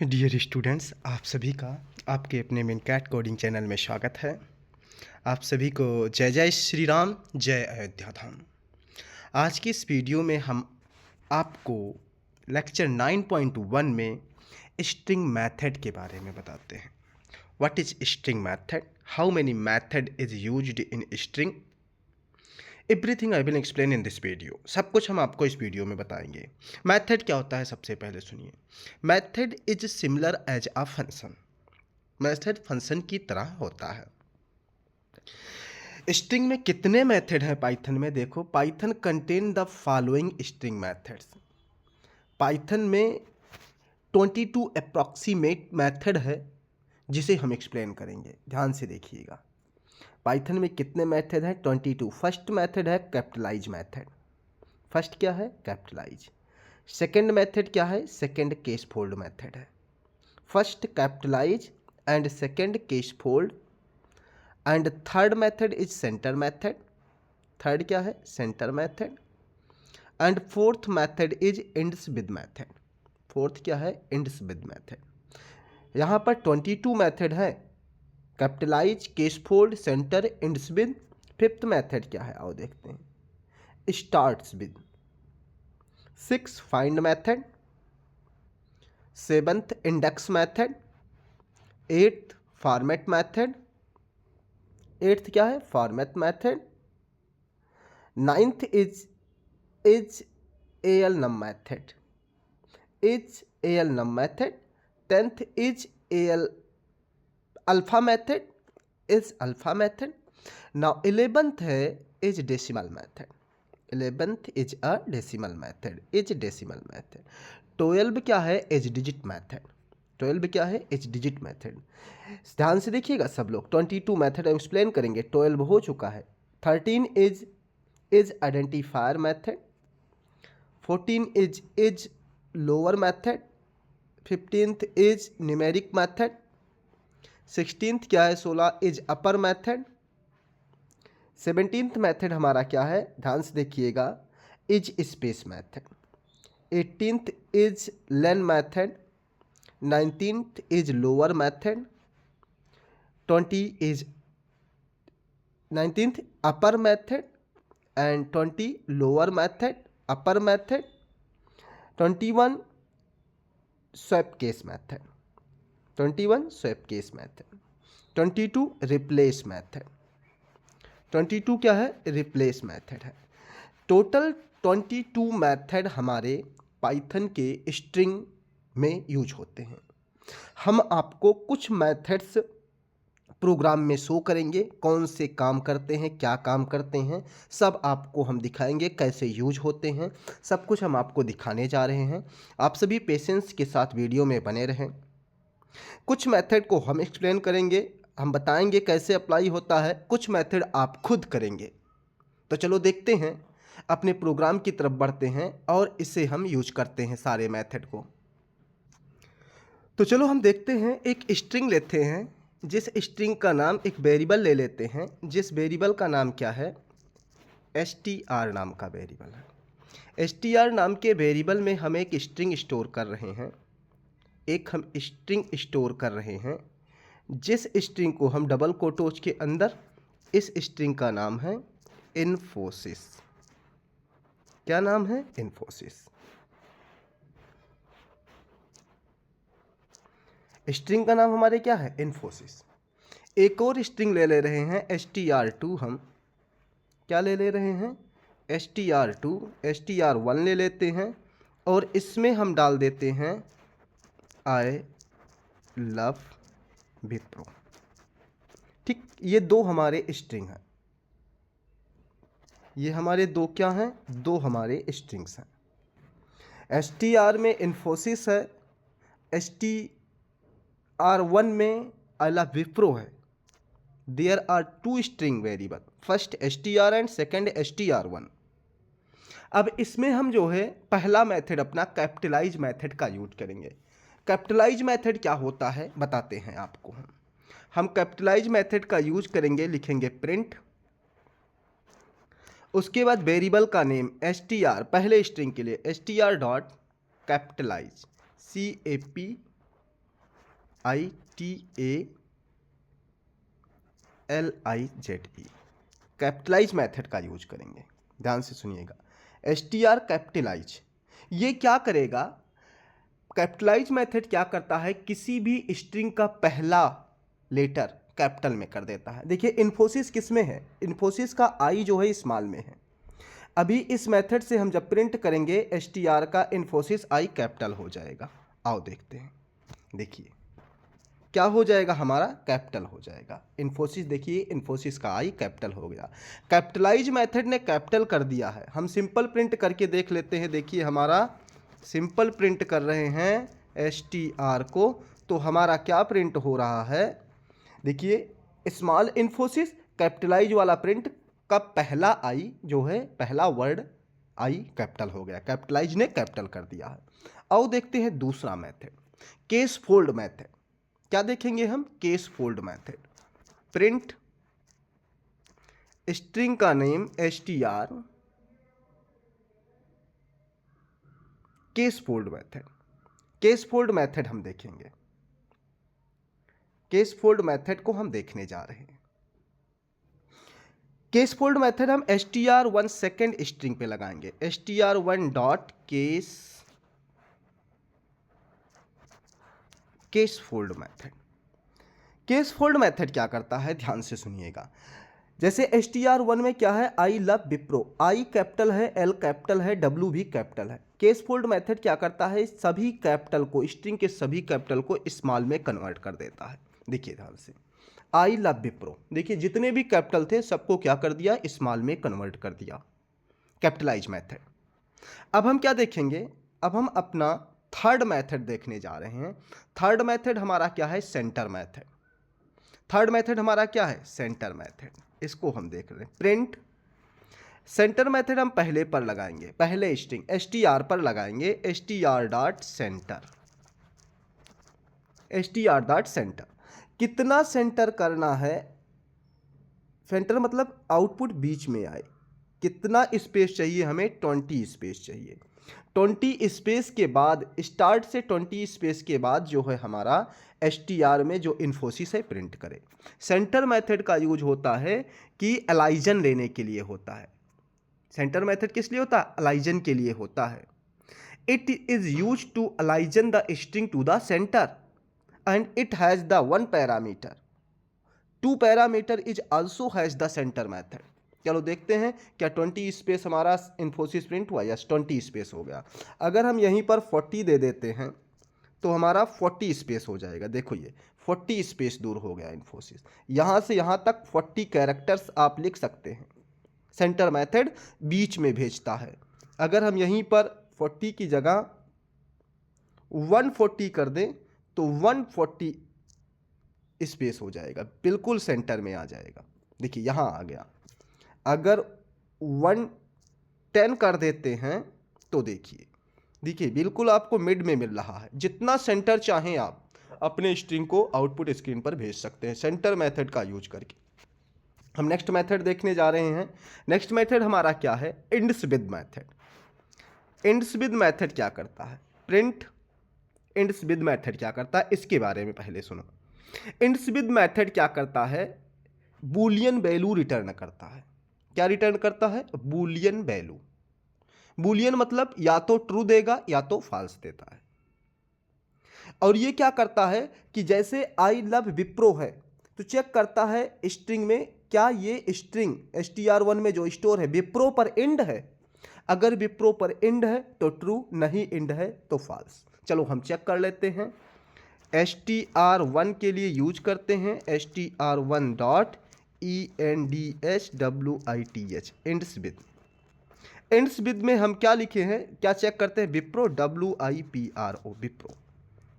Dear students, आप सभी का आपके अपने मिनकैट कोडिंग चैनल में स्वागत है। आप सभी को जय जय श्री राम, जय अयोध्या धाम। आज की इस वीडियो में हम आपको लेक्चर 9.1 में स्ट्रिंग मेथड के बारे में बताते हैं। What is string method, how many method is used in string, everything I will explain in this video. सब कुछ हम आपको इस वीडियो में बताएंगे। मेथड क्या होता है, सबसे पहले सुनिए। Method is similar as a function. Method function की तरह होता है। स्ट्रिंग में कितने मेथड हैं पाइथन में? देखो, Python contain the following string methods. Python में 22 अप्रॉक्सीमेट मेथड है जिसे हम एक्सप्लेन करेंगे। ध्यान से देखिएगा, पाइथन में कितने मेथड हैं? 22। फर्स्ट मेथड है कैपिटलाइज मेथड। फर्स्ट क्या है? कैपिटलाइज। सेकंड मेथड क्या है? सेकंड केस फोल्ड मेथड है। First capitalize and second case fold and third method is center method. Third क्या है? Center method. And fourth method is ends with method. Fourth क्या है? Ends with method. यहाँ पर 22 method है, capitalize, case fold, center, ends with. Fifth method क्या है? आओ देखते हैं। Starts with. 6 find method. 7th index method. 8th format method. 8th क्या है? Format method. 9th is AL_num method. Is AL_num method. 10th is AL alpha method. Is alpha method. Now 11th है is decimal method. 11th is a decimal method. Is decimal method. 12 क्या है? is digit method. 12 क्या है? is digit method. ध्यान से देखिएगा सब लोग। 22 मेथड हम एक्सप्लेन करेंगे, 12 हो चुका है। 13 is identifier method. 14 is lower method. 15th is numeric method. 16th क्या है? 16 is upper method. 17th method हमारा क्या है? ध्यान से देखिएगा, is space method. 18th is len method. 19th is lower method. 19th upper method and 20 lower method, upper method. 21 swap case method. 21 swap case method. 22 replace method. 22 क्या है? Replace method है। Total 22 method हमारे Python के string में use होते हैं। हम आपको कुछ मेथड्स प्रोग्राम में शो करेंगे, कौन से काम करते हैं, क्या काम करते हैं, सब आपको हम दिखाएंगे, कैसे यूज होते हैं, सब कुछ हम आपको दिखाने जा रहे हैं। आप सभी पेशेंस के साथ वीडियो में बने रहें। कुछ मेथड को हम एक्सप्लेन करेंगे, हम बताएंगे कैसे अप्लाई होता है। कुछ मेथड आप खुद करेंगे। तो चलो देखते हैं, अपने प्रोग्राम की तरफ बढ़ते हैं और इसे हम यूज करते हैं सारे मेथड को। तो चलो हम देखते हैं, एक स्ट्रिंग लेते हैं, जिस स्ट्रिंग का नाम, एक वेरिएबल ले लेते हैं, जिस वेरिएबल का नाम क्या है? str नाम का वेरिएबल है। str नाम के वेरिएबल में हम एक स्ट्रिंग स्टोर कर रहे हैं। एक हम स्ट्रिंग स्टोर कर रहे हैं, जिस स्ट्रिंग को हम डबल कोटोच के अंदर, इस स्ट्रिंग का नाम है इन्फोसिस। क्या नाम है? इन्फोसिस। स्ट्रिंग का नाम हमारे क्या है? इन्फोसिस। एक और स्ट्रिंग ले ले रहे हैं str2। हम क्या ले ले रहे हैं? str2, str1 ले लेते हैं और इसमें हम डाल देते हैं आई लव विप्रो। ठीक, ये दो हमारे स्ट्रिंग हैं। ये हमारे दो क्या हैं? दो हमारे स्ट्रिंग्स हैं। str में इन्फोसिस है, str1 में आई लव विप्रो है। There are two string variable, first str and second str1। अब इसमें हम जो है पहला मेथड अपना कैपिटलाइज मेथड का यूज करेंगे। कैपिटलाइज मेथड क्या होता है बताते हैं आपको। हम कैपिटलाइज मेथड का यूज करेंगे, लिखेंगे प्रिंट, उसके बाद वेरिएबल का नेम str, पहले स्ट्रिंग के लिए str dot capitalize, CAPITALIZE। Capitalize method का यूज करेंगे। ध्यान से सुनिएगा, str कैपिटलाइज। ये क्या करेगा, कैपिटलाइज मेथड क्या करता है, किसी भी स्ट्रिंग का पहला लेटर कैपिटल में कर देता है। देखिए इन्फोसिस किस में है, इन्फोसिस का आई जो है स्मॉल में है। अभी इस मेथड से हम जब प्रिंट करेंगे str का इन्फोसिस आई कैपिटल हो जाएगा। आओ देखते हैं, देखिए क्या हो जाएगा, हमारा कैपिटल हो जाएगा। इन्फोसिस, देखिए इन्फोसिस का आई कैपिटल हो गया। कैपिटलाइज मेथड ने कैपिटल कर दिया है। हम सिंपल प्रिंट करके देख लेते हैं। देखिए हमारा सिंपल प्रिंट कर रहे हैं str को, तो हमारा क्या प्रिंट हो रहा है, देखिए स्मॉल इन्फोसिस कैपिटलाइज वाला प्रिंट का पहला आई जो है, पहला वर्ड आई कैपिटल हो गया, कैपिटलाइज ने कैपिटल कर दिया है। आओ देखते हैं दूसरा मेथड, केस फोल्ड मेथड। क्या देखेंगे हम, case fold method. Print string का name str, case fold method. Case fold method हम देखेंगे, केस फोल्ड मेथड को हम देखने जा रहे हैं। केस फोल्ड मेथड हम str1 सेकेंड स्ट्रिंग पे लगाएंगे, str1 dot case fold method. Case fold method क्या करता है, ध्यान से सुनिएगा। जैसे str1 में क्या है, आई लव विप्रो, आई कैपिटल है, एल कैपिटल है, डब्ल्यू भी कैपिटल है। केस फोल्ड मेथड क्या करता है, सभी कैपिटल को, स्ट्रिंग के सभी कैपिटल को स्मॉल में कन्वर्ट कर देता है। देखिए ध्यान से, आई लव विप्रो, देखिए जितने भी कैपिटल थे सबको क्या कर दिया, स्मॉल में कन्वर्ट कर दिया, कैपिटलाइज मेथड। अब हम क्या देखेंगे, अब हम अपना थर्ड मेथड देखने जा रहे हैं। थर्ड मेथड हमारा क्या है, सेंटर मेथड। थर्ड मेथड हमारा क्या है, सेंटर मेथड। इसको हम देख रहे हैं, प्रिंट सेंटर मेथड हम पहले पर लगाएंगे, पहले स्ट्रिंग str पर लगाएंगे, str dot centre, str dot centre. कितना सेंटर करना है, सेंटर मतलब आउटपुट बीच में आए। कितना स्पेस चाहिए हमें, 20 स्पेस चाहिए। 20 स्पेस के बाद, स्टार्ट से 20 स्पेस के बाद जो है हमारा str में जो इन्फोसिस है प्रिंट करे। सेंटर मेथड का यूज होता है कि अलाइजन लेने के लिए होता है। सेंटर मेथड किस लिए होता है, अलाइजन के लिए होता है। It is use to align the string to the centre and it has the one parameter, two parameter is also has the centre method. चलो देखते हैं क्या 20 स्पेस हमारा इन्फोसिस प्रिंट हुआ, यस 20 स्पेस हो गया। अगर हम यहीं पर 40 दे देते हैं तो हमारा 40 स्पेस हो जाएगा। देखो ये 40 स्पेस दूर हो गया इन्फोसिस, यहाँ से यहाँ तक 40 कैरेक्टर्स आप लिख सकते हैं। सेंटर मेथड बीच में भेजता है। अगर हम यहीं पर 40 की जगह 140 कर दें तो 140 स्पेस हो जाएगा, बिल्कुल सेंटर में आ जाएगा। देखिए यहाँ आ गया। अगर 110 कर देते हैं तो देखिए, देखिए बिल्कुल आपको मिड में मिल रहा है। जितना सेंटर चाहें आप अपने स्ट्रिंग को आउटपुट स्क्रीन पर भेज सकते हैं सेंटर मेथड का यूज करके। हम नेक्स्ट मेथड देखने जा रहे हैं। नेक्स्ट मेथड हमारा क्या है, ends with method. Ends with method क्या करता है, प्रिंट इंड्स विद मेथड क्या करता है, इसके बारे में पहले सुनो। इंड्स विद मेथड क्या करता है, बूलियन वैल्यू रिटर्न करता है। क्या रिटर्न करता है, बूलियन वैल्यू। बूलियन मतलब या तो ट्रू देगा या तो फॉल्स देता है। और ये क्या करता है कि जैसे आई लव विप्रो है तो चेक करता है स्ट्रिंग में क्या ये स्ट्रिंग str1 में जो स्टोर है विप्रो पर एंड है। अगर विप्रो पर एंड है तो ट्रू, नहीं एंड है तो फॉल्स। चलो हम चेक कर लेते हैं। str1 के लिए यूज करते हैं str1 dot ENDSWITH, ends with. Ends with में हम क्या लिखे हैं, क्या चेक करते हैं, विप्रो WIPRO, विप्रो।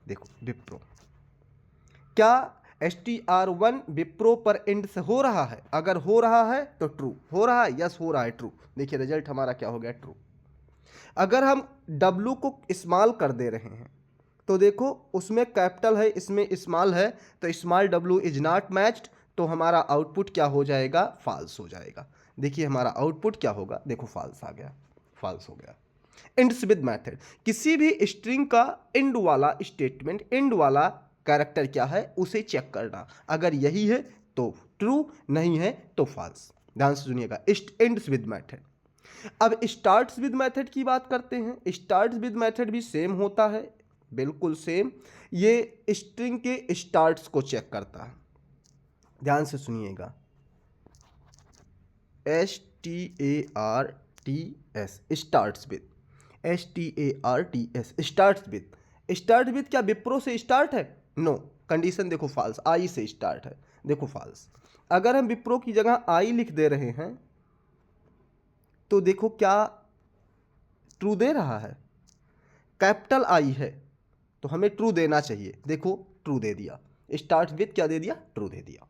देखो विप्रो, क्या str1 विप्रो पर एंड से हो रहा है, अगर हो रहा है तो ट्रू, हो रहा है, यस हो रहा है, ट्रू। देखिए रिजल्ट हमारा क्या हो गया, ट्रू। अगर हम W को स्मॉल कर दे रहे हैं तो देखो उसमें कैपिटल है, इसमें स्मॉल है, तो small W is not matched, तो हमारा आउटपुट क्या हो जाएगा, फॉल्स हो जाएगा। देखिए हमारा आउटपुट क्या होगा, देखो फॉल्स आ गया, फॉल्स हो गया। इंड्स विद मेथड किसी भी स्ट्रिंग का एंड वाला स्टेटमेंट, एंड वाला कैरेक्टर क्या है उसे चेक करना, अगर यही है तो ट्रू, नहीं है तो फॉल्स। ध्यान से सुनिएगा, एंड्स विद मेथड। अब स्टार्ट्स विद मेथड की बात करते हैं। स्टार्ट्स विद मेथड भी सेम होता है, बिल्कुल सेम। ये स्ट्रिंग के स्टार्ट्स को चेक करता है। ध्यान से सुनिएगा, STARTS starts with, STARTS starts with. Start with क्या विप्रो से स्टार्ट है? नो, कंडीशन देखो फॉल्स, आई से स्टार्ट है, देखो फॉल्स। अगर हम विप्रो की जगह आई लिख दे रहे हैं तो देखो क्या ट्रू दे रहा है, कैपिटल आई है तो हमें ट्रू देना चाहिए, देखो ट्रू दे दिया। स्टार्ट विद क्या दे दिया? ट्रू दे दिया।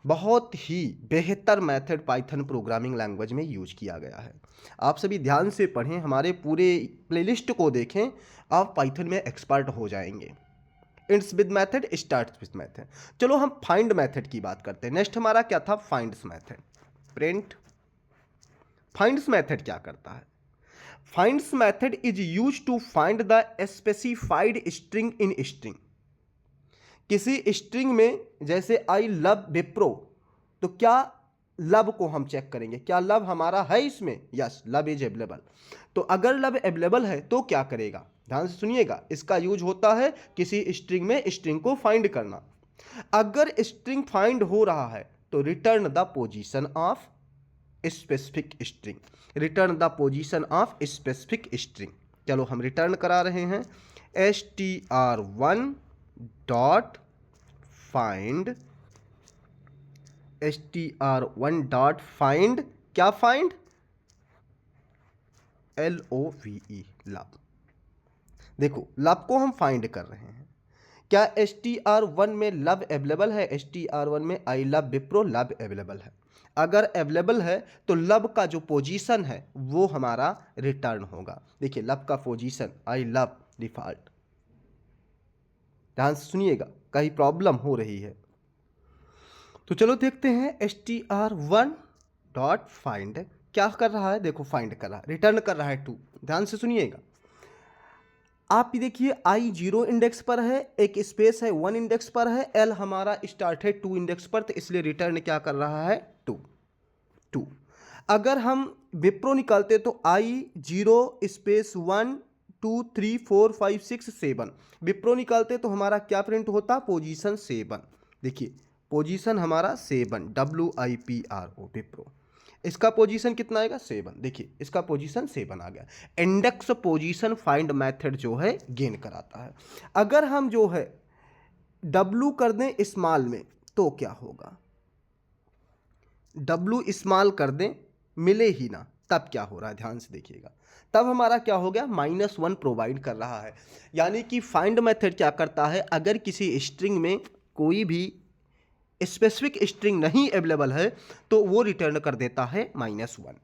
बहुत ही बेहतर मेथड पाइथन प्रोग्रामिंग लैंग्वेज में यूज किया गया है। आप सभी ध्यान से पढ़ें, हमारे पूरे प्लेलिस्ट को देखें, आप पाइथन में एक्सपर्ट हो जाएंगे। Ends with method, starts with method. चलो हम फाइंड मेथड की बात करते हैं। नेक्स्ट हमारा क्या था? Finds method. Print finds method क्या करता है? Finds method is use to find the specified string in string. किसी स्ट्रिंग में जैसे आई लव विप्रो, तो क्या लव को हम चेक करेंगे, क्या लव हमारा है इसमें? Yes, love is available. तो अगर लव अवेलेबल है तो क्या करेगा? ध्यान से सुनिएगा, इसका यूज होता है किसी स्ट्रिंग में स्ट्रिंग को फाइंड करना। अगर स्ट्रिंग फाइंड हो रहा है तो return the position of specific string, return the position of specific string. चलो हम रिटर्न करा रहे हैं, str1 dot find, str1 dot find, क्या फाइंड? LOVE, love. देखो लव को हम फाइंड कर रहे हैं, क्या str1 में लव अवेलेबल है? str1 में आई लव विप्रो लव अवेलेबल है। अगर अवेलेबल है तो लव का जो पोजीशन है वो हमारा रिटर्न होगा। देखिए लव का पोजीशन आई लव डिफॉल्ट। ध्यान से सुनिएगा, कहीं प्रॉब्लम हो रही है तो चलो देखते हैं। str1 डॉट फाइंड क्या कर रहा है? देखो फाइंड कर रहा है, रिटर्न कर रहा है 2। ध्यान से सुनिएगा, आप ये देखिए आई 0 इंडेक्स पर है, एक स्पेस है 1 इंडेक्स पर है, एल हमारा स्टार्ट है 2 इंडेक्स पर, तो इसलिए रिटर्न क्या कर रहा है? 2। अगर हम विप्रो निकालते तो आई 0 स्पेस 1 2 3 4 5 6 7, विप्रो निकालते तो हमारा क्या प्रिंट होता? पोजीशन 7। देखिए पोजीशन हमारा 7, WIPRO विप्रो। इसका पोजीशन कितना आएगा? 7। देखिए इसका पोजीशन 7 आ गया। इंडेक्स पोजीशन फाइंड मेथड जो है गेन कराता है। अगर हम जो है W कर दें स्मॉल में तो क्या होगा? W स्मॉल कर दें, मिले ही ना, तब क्या हो रहा है? ध्यान से देखिएगा, तब हमारा क्या हो गया? -1 प्रोवाइड कर रहा है। यानी कि फाइंड मेथड क्या करता है, अगर किसी स्ट्रिंग में कोई भी स्पेसिफिक स्ट्रिंग नहीं अवेलेबल है तो वो रिटर्न कर देता है -1।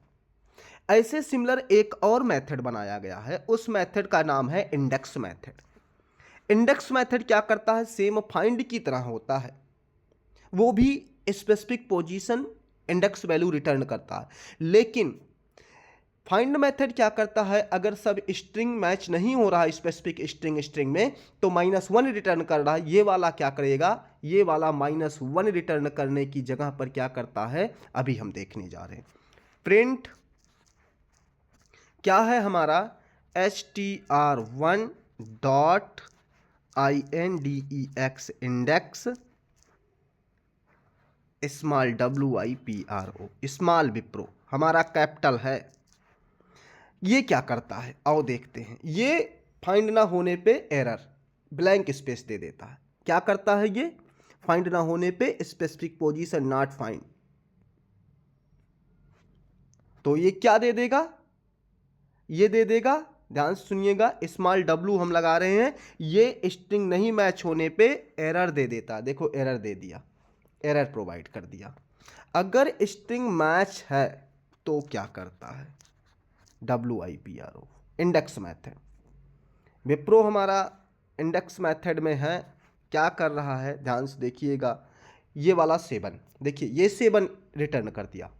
ऐसे सिमिलर एक और मेथड बनाया गया है, उस मेथड का नाम है इंडेक्स मेथड। इंडेक्स मेथड क्या करता है? सेम फाइंड की तरह होता है, वो भी specific position index value return करता है, लेकिन फाइंड मेथड क्या करता है? अगर सब स्ट्रिंग मैच नहीं हो रहा है स्पेसिफिक स्ट्रिंग में तो -1 रिटर्न कर रहा है। ये वाला क्या करेगा? ये वाला -1 रिटर्न करने की जगह पर क्या करता है? अभी हम देखने जा रहे हैं। प्रिंट क्या है हमारा? str1 dot INDEX index small WIPRO small Wipro हमारा कैपिटल है। ये क्या करता है? आओ देखते हैं। ये फाइंड ना होने पे एरर ब्लैंक स्पेस दे देता है। क्या करता है ये? फाइंड ना होने पे स्पेसिफिक पोजीशन नॉट फाइंड, तो ये क्या दे देगा? ये दे देगा, ध्यान से सुनिएगा, स्मॉल W हम लगा रहे हैं, ये स्ट्रिंग नहीं मैच होने पे एरर दे देता। देखो एरर दे दिया, एरर प्रोवाइड कर दिया। अगर स्ट्रिंग मैच है तो क्या करता है? WIPRO index method. विप्रो हमारा इंडेक्स मेथड में है, क्या कर रहा है? ध्यान से देखिएगा, ये वाला 7, देखिए ये 7 रिटर्न कर दिया,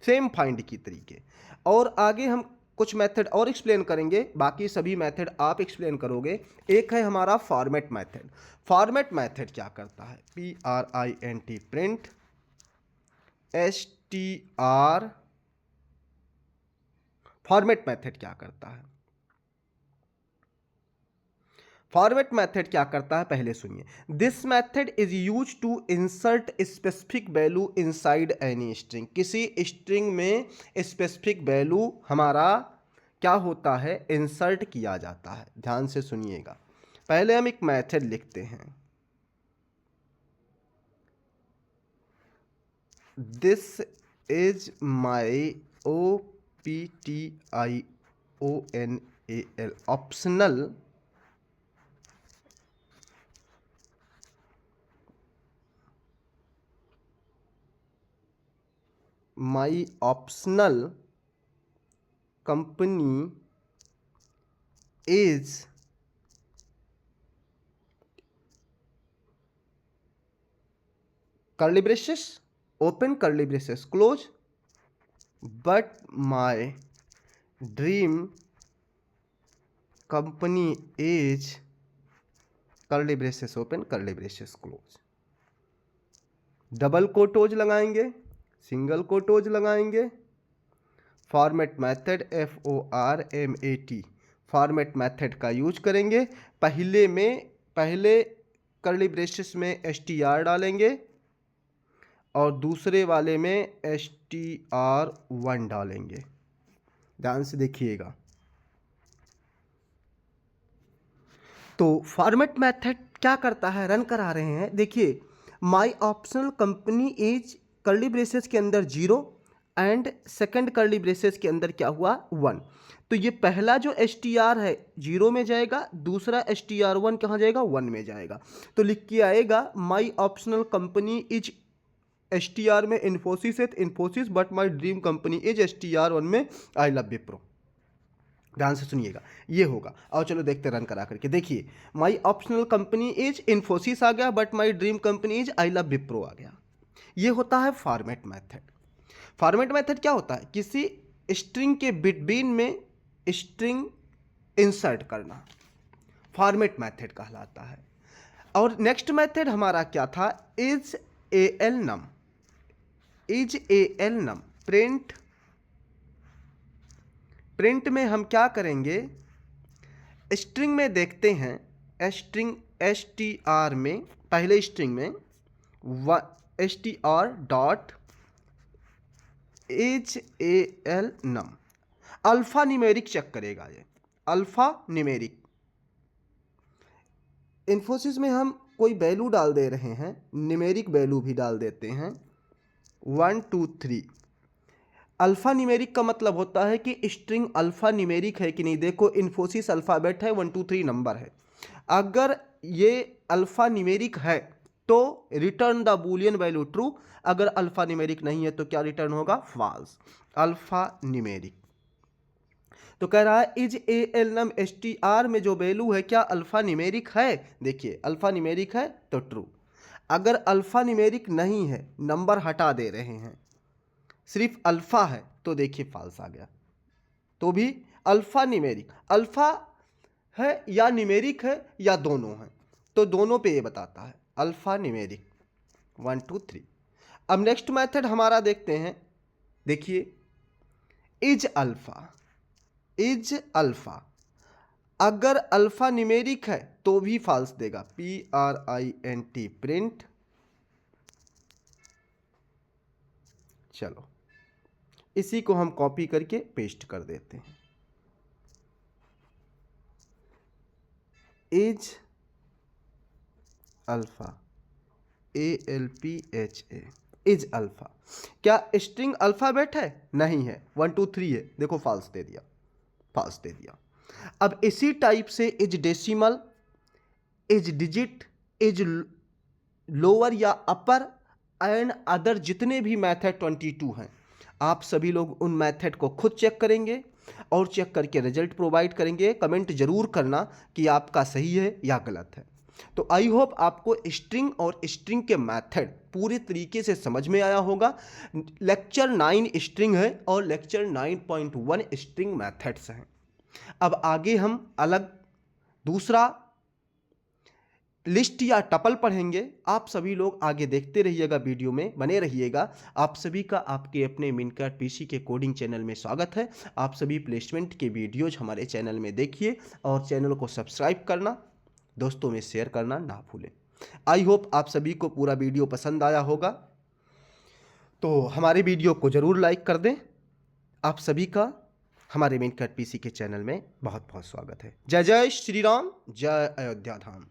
सेम फाइंड की तरीके। और आगे हम कुछ मेथड और एक्सप्लेन करेंगे, बाकी सभी मेथड आप एक्सप्लेन करोगे। एक है हमारा फॉर्मेट मेथड। फॉर्मेट मेथड क्या करता है? PRINT print STR। Format method क्या करता है? फॉर्मेट मेथड क्या करता है पहले सुनिए। This method is use to insert specific value inside any string. किसी स्ट्रिंग में स्पेसिफिक वैल्यू हमारा क्या होता है? इंसर्ट किया जाता है। ध्यान से सुनिएगा। पहले हम एक मेथड लिखते हैं। This is my OPTIONAL optional my optional company is curly braces, open curly braces, close, but my dream company is curly braces open, curly braces close। Double quotes लगाएंगे, सिंगल कोटोज लगाएंगे। Format method FORMAT format method का use करेंगे। पहले curly braces में STR डालेंगे और दूसरे वाले में STR1 डालेंगे। ध्यान से देखिएगा। तो फॉर्मेट मेथड क्या करता है? रन करा रहे हैं। देखिए, my optional company is curly braces के अंदर 0 एंड सेकंड कर्ली ब्रेसेस के अंदर क्या हुआ? 1। तो ये पहला जो STR है 0 में जाएगा, दूसरा STR1 कहाँ जाएगा? 1 में जाएगा। तो लिख के आएगा माई ऑप्शनल कंपनी इज STR में इन्फोसिस है, Infosys, but my dream company is STR1 में आई लव विप्रो। ध्यान से सुनिएगा, ये होगा। और चलो देखते रन करा करके। देखिए, my optional company is Infosys आ गया, but my dream company is I love Wipro आ गया। ये होता है फॉर्मेट मेथड। फॉर्मेट मेथड क्या होता है? किसी स्ट्रिंग के बिटवीन में स्ट्रिंग इंसर्ट करना फॉर्मेट मेथड कहलाता है। और नेक्स्ट मेथड हमारा क्या था? Is ALNum। Is ALNum print में हम क्या करेंगे? स्ट्रिंग में देखते हैं, स्ट्रिंग STR में, पहले स्ट्रिंग में STR dot is ALNum alpha numeric check करेगा। ये अल्फा न्यूमेरिक। इन्फोसिस में हम कोई वैल्यू डाल दे रहे हैं, न्यूमेरिक वैल्यू भी डाल देते हैं 1 2 3। अल्फा न्यूमेरिक का मतलब होता है कि स्ट्रिंग अल्फा न्यूमेरिक है कि नहीं। देखो, इन्फोसिस अल्फ़ाबेट है, 1 2 3 नंबर है। अगर ये अल्फा न्यूमेरिक है तो return the Boolean value true. अगर अल्फा न्यूमेरिक नहीं है तो क्या रिटर्न होगा? फॉल्स। Alpha numeric. तो कह रहा है इज ALNum STR में जो वैल्यू है क्या अल्फा न्यूमेरिक है? देखिए, अल्फा न्यूमेरिक है तो ट्रू। अगर अल्फा न्यूमेरिक नहीं है, नंबर हटा दे रहे हैं, सिर्फ अल्फा है, तो देखिए फॉल्स आ गया। तो भी अल्फा न्यूमेरिक, अल्फा है या न्यूमेरिक है या दोनों है, तो दोनों पे ये बताता है अल्फा न्यूमेरिक 1 2 3। अब नेक्स्ट मेथड हमारा देखते हैं। देखिए, इज अल्फा अगर अल्फा न्यूमेरिक है तो भी फॉल्स देगा। PRINT print. चलो, इसी को हम कॉपी करके पेस्ट कर देते हैं। Is alpha ALPHA is alpha. क्या स्ट्रिंग अल्फाबेट है? नहीं है, 1 2 3 है। देखो, फॉल्स दे दिया, फॉल्स दे दिया। अब इसी टाइप से is decimal, is digit, is lower या अपर एंड अदर जितने भी मेथड 22 हैं, आप सभी लोग उन मेथड को खुद चेक करेंगे और चेक करके रिजल्ट प्रोवाइड करेंगे। कमेंट जरूर करना कि आपका सही है या गलत है। तो आई होप आपको स्ट्रिंग और स्ट्रिंग के मेथड पूरे तरीके से समझ में आया होगा। लेक्चर 9 स्ट्रिंग है और लेक्चर 9.1 स्ट्रिंग मेथड्स हैं। अब आगे हम अलग दूसरा लिस्ट या टपल पढ़ेंगे। आप सभी लोग आगे देखते रहिएगा, वीडियो में बने रहिएगा। आप सभी का आपके अपने मिनकट पीसी के कोडिंग चैनल में स्वागत है। आप सभी प्लेसमेंट के वीडियोज हमारे चैनल में देखिए और चैनल को सब्सक्राइब करना, दोस्तों में शेयर करना ना भूलें। आई होप आप सभी को पूरा वीडियो पसंद आया होगा, तो हमारे वीडियो को ज़रूर लाइक कर दें। आप सभी का हमारे मिनकट पीसी के चैनल में बहुत बहुत स्वागत है। जय जय श्री राम, जय अयोध्या धाम।